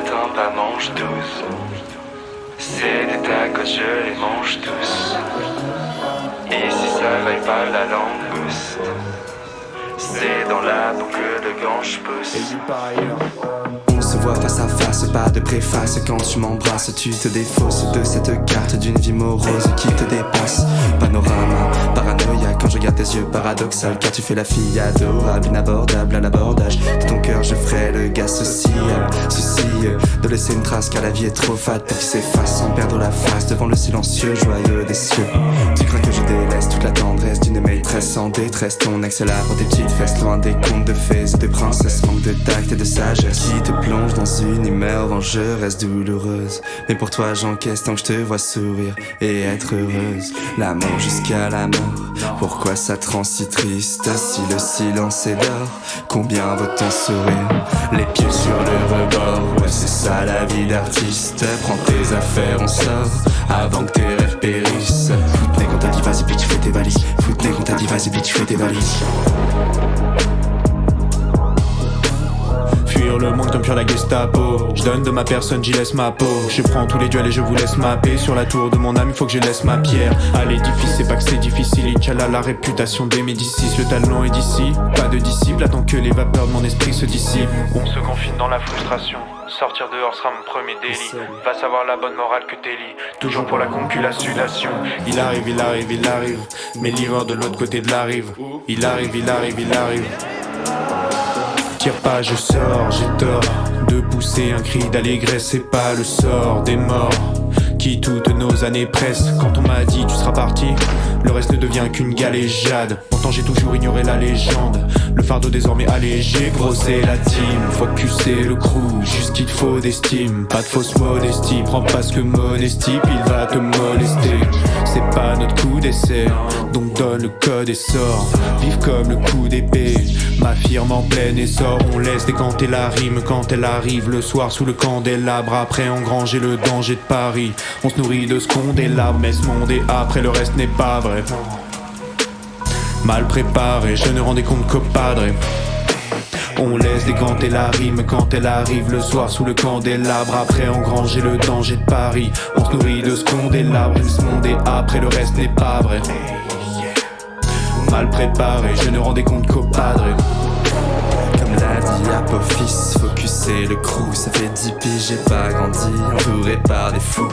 n'attends pas, mange tous. C'est des tacos, je les mange tous. Et si ça vaille pas la langouste, c'est dans la peau que le gange pousse. On se voit face à face, pas de préface. Quand tu m'embrasses, tu te défausses de cette carte d'une vie morose qui te dépasse. Panorama, paranoïa quand je regarde tes yeux paradoxal. Car tu fais la fille adorable, inabordable à l'abordage. De ton cœur je ferai le gars sociable. Souci de laisser une trace car la vie est trop fade pour qu'il s'efface sans perdre la face devant le silencieux joyeux des cieux. Tu crains que je délaisse toute la tendresse d'une maîtresse en détresse. Ton ex est là pour tes petites fesses, loin des contes de fées et des princesses. Manque de tact et de sagesse qui te plonge dans une humeur vengeresse douloureuse. Mais pour toi j'encaisse tant que je te vois sourire et être heureuse. L'amour jusqu'à la mort, pourquoi ça te rend si triste? Si le silence est d'or, combien vaut ton sourire? Les pieds sur le rebord, ouais c'est ça la vie d'artiste. Prends tes affaires, on sort avant que tes rêves périssent. Foutez quand t'as dit vas-y puis tu fais tes valises. Foutez quand t'as dit vas-y puis tu fais tes valises. Fuir le monde comme fuir la Gestapo. Je donne de ma personne, j'y laisse ma peau. Je prends tous les duels et je vous laisse mapper. Sur la tour de mon âme, il faut que je laisse ma pierre. À l'édifice, c'est pas que c'est difficile. Inch'Allah, la réputation des Médicis. Le talent est d'ici, pas de disciple. Attends que les vapeurs de mon esprit se dissipent. On se confine dans la frustration. Sortir dehors sera mon premier délit. Va savoir la bonne morale que t'élis. Toujours pour la conculation. Il arrive, il arrive, il arrive. Mes livreurs de l'autre côté de la rive. Il arrive, il arrive, il arrive. Tire pas, je sors, j'ai tort de pousser un cri d'allégresse. C'est pas le sort des morts qui toutes nos années pressent. Quand on m'a dit tu seras parti, le reste ne devient qu'une galéjade. Pourtant j'ai toujours ignoré la légende. Le fardeau désormais allégé, gros c'est la team. Focusser le crew, juste qu'il te faut d'estime. Pas de fausse modestie, prends pas ce que modestie, puis il va te molester. C'est pas notre coup d'essai, donc donne le code et sors. Vive comme le coup d'épée, ma firme en plein essor. On laisse décanter la rime quand elle arrive le soir sous le candélabre. Après engranger le danger de Paris, on se nourrit de ce qu'on délabre. Mais ce monde est après, le reste n'est pas vrai. Mal préparé, je ne rendais compte qu'au padre. On laisse décanter la rime quand elle arrive le soir sous le candélabre. Après engranger le danger de Paris, on se nourrit de ce qu'on délabre. Ce monde est après, le reste n'est pas vrai. Mal préparé, je ne rendais compte qu'au padre. Comme l'a dit Apophis, focusser le crew. Ça fait 10 piges, j'ai pas grandi, entouré par des fous.